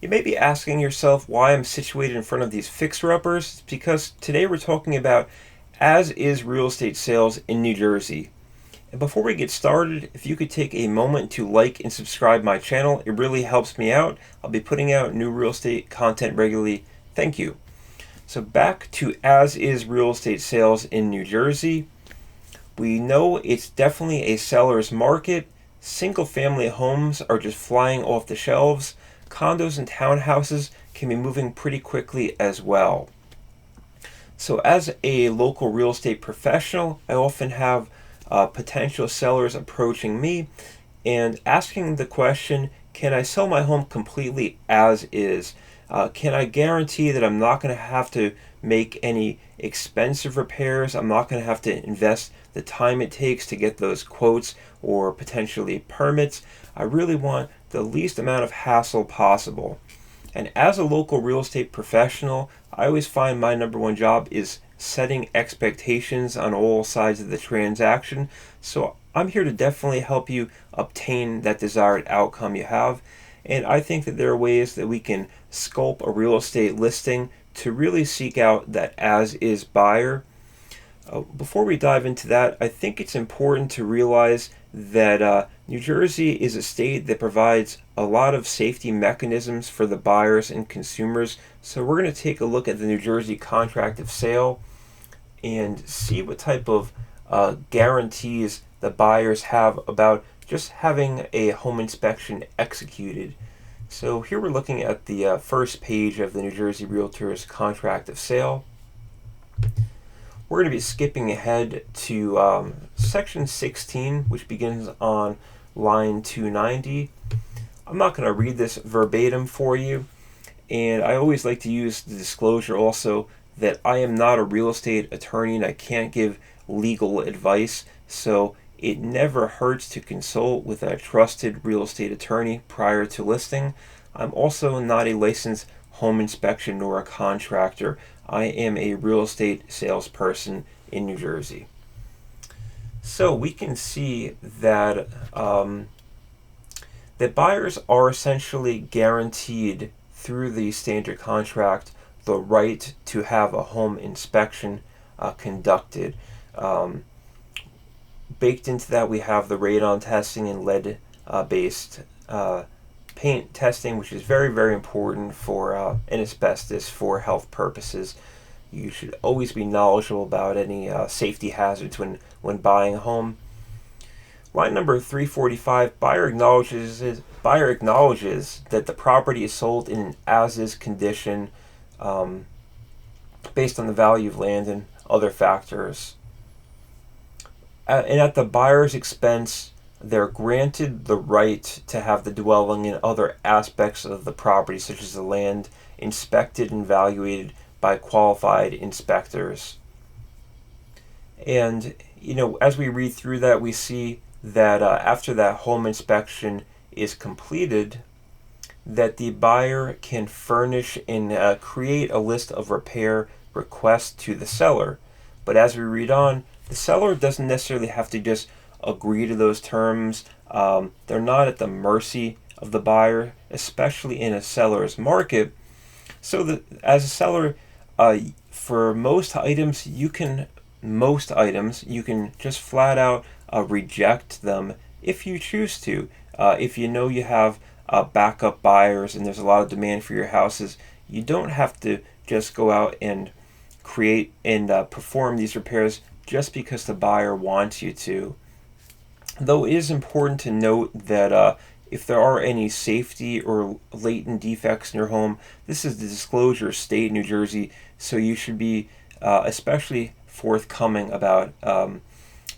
You may be asking yourself why I'm situated in front of these fixer-uppers. It's because today we're talking about as is real estate sales in New Jersey. And before we get started, if you could take a moment to like and subscribe my channel, it really helps me out. I'll be putting out new real estate content regularly. Thank you. So back to as is real estate sales in New Jersey. We know it's definitely a seller's market. Single family homes are just flying off the shelves. Condos and townhouses can be moving pretty quickly as well. So, as a local real estate professional, I often have potential sellers approaching me and asking the question, can I sell my home completely as is? Can I guarantee that I'm not going to have to make any expensive repairs? I'm not going to have to invest the time it takes to get those quotes or potentially permits. I really want the least amount of hassle possible. And as a local real estate professional, I always find my number one job is setting expectations on all sides of the transaction. So I'm here to definitely help you obtain that desired outcome you have. And I think that there are ways that we can sculpt a real estate listing to really seek out that as is buyer. Before we dive into that, I think it's important to realize that New Jersey is a state that provides a lot of safety mechanisms for the buyers and consumers. So we're going to take a look at the New Jersey contract of sale and see what type of guarantees the buyers have about just having a home inspection executed. So here we're looking at the first page of the New Jersey Realtors contract of sale. We're going to be skipping ahead to section 16, which begins on line 290. I'm not going to read this verbatim for you, and I always like to use the disclosure also that I am not a real estate attorney and I can't give legal advice, so it never hurts to consult with a trusted real estate attorney prior to listing. I'm also not a licensed home inspection nor a contractor. I am a real estate salesperson in New Jersey. So we can see that that buyers are essentially guaranteed through the standard contract the right to have a home inspection conducted. Baked into that, we have the radon testing and lead-based paint testing, which is very, very important for and asbestos for health purposes. You should always be knowledgeable about any safety hazards when buying a home. Line number 345, buyer acknowledges that the property is sold in an as-is condition based on the value of land and other factors. And at the buyer's expense, they're granted the right to have the dwelling and other aspects of the property, such as the land, inspected and evaluated by qualified inspectors. And, as we read through that, we see that after that home inspection is completed, that the buyer can furnish and create a list of repair requests to the seller. But as we read on, the seller doesn't necessarily have to just agree to those terms. They're not at the mercy of the buyer, especially in a seller's market. So as a seller, for most items, you can just flat out reject them if you choose to. If you know you have backup buyers and there's a lot of demand for your houses, you don't have to just go out and create and perform these repairs just because the buyer wants you to. Though it is important to note that if there are any safety or latent defects in your home, this is the disclosure state in New Jersey, so you should be especially forthcoming about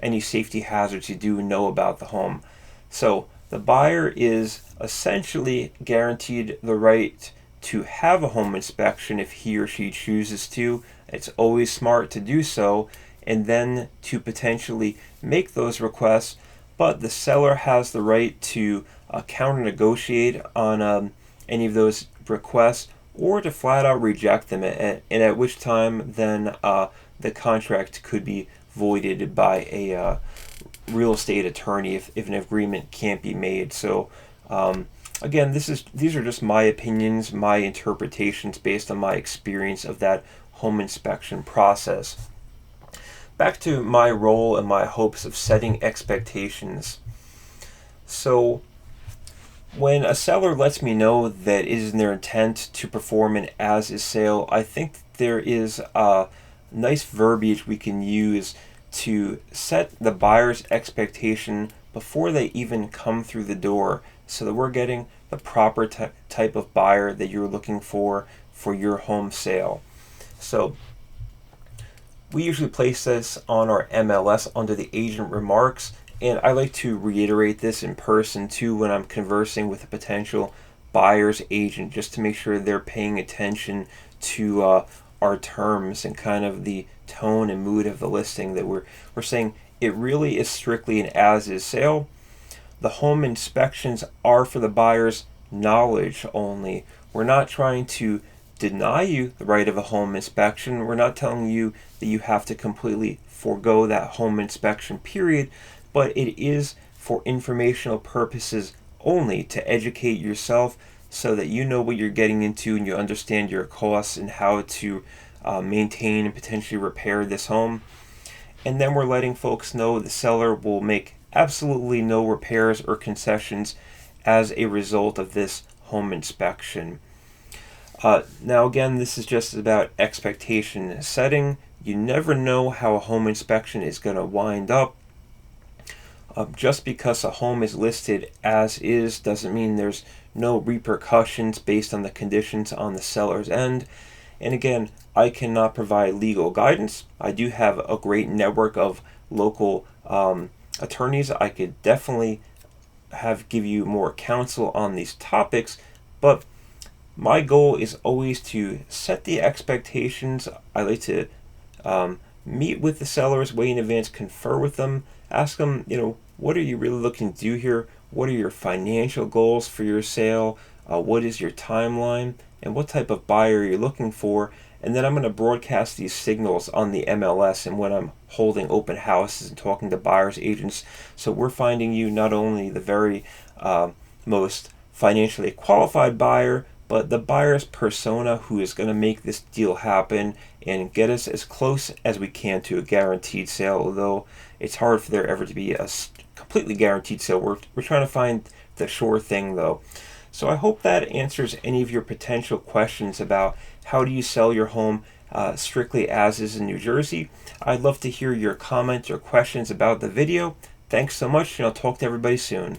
any safety hazards you do know about the home. So the buyer is essentially guaranteed the right to have a home inspection if he or she chooses to. It's always smart to do so, and then to potentially make those requests, but the seller has the right to counter negotiate on any of those requests or to flat out reject them, and at which time then the contract could be voided by a real estate attorney if an agreement can't be made. So Again, these are just my opinions, my interpretations based on my experience of that home inspection process. Back to my role and my hopes of setting expectations. So, when a seller lets me know that it is in their intent to perform an as-is sale, I think there is a nice verbiage we can use to set the buyer's expectation before they even come through the door, so that we're getting the proper type of buyer that you're looking for your home sale. So we usually place this on our MLS under the agent remarks, and I like to reiterate this in person too when I'm conversing with a potential buyer's agent, just to make sure they're paying attention to our terms and kind of the tone and mood of the listing, that we're saying it really is strictly an as-is sale. The home inspections are for the buyer's knowledge only. We're not trying to deny you the right of a home inspection. We're not telling you that you have to completely forego that home inspection period, but it is for informational purposes only, to educate yourself so that you know what you're getting into and you understand your costs and how to maintain and potentially repair this home. And then we're letting folks know the seller will make absolutely no repairs or concessions as a result of this home inspection. Now, again, this is just about expectation setting. You never know how a home inspection is going to wind up. Just because a home is listed as is doesn't mean there's no repercussions based on the conditions on the seller's end. And again, I cannot provide legal guidance. I do have a great network of local attorneys. I could definitely give you more counsel on these topics, but my goal is always to set the expectations. I like to meet with the sellers way in advance, confer with them, ask them, what are you really looking to do here? What are your financial goals for your sale? What is your timeline? And what type of buyer are you looking for? And then I'm going to broadcast these signals on the MLS and when I'm holding open houses and talking to buyers agents. So we're finding you not only the very most financially qualified buyer, but the buyer's persona who is going to make this deal happen and get us as close as we can to a guaranteed sale, although it's hard for there ever to be a completely guaranteed sale. We're trying to find the sure thing, though. So I hope that answers any of your potential questions about how do you sell your home strictly as is in New Jersey. I'd love to hear your comments or questions about the video. Thanks so much, and I'll talk to everybody soon.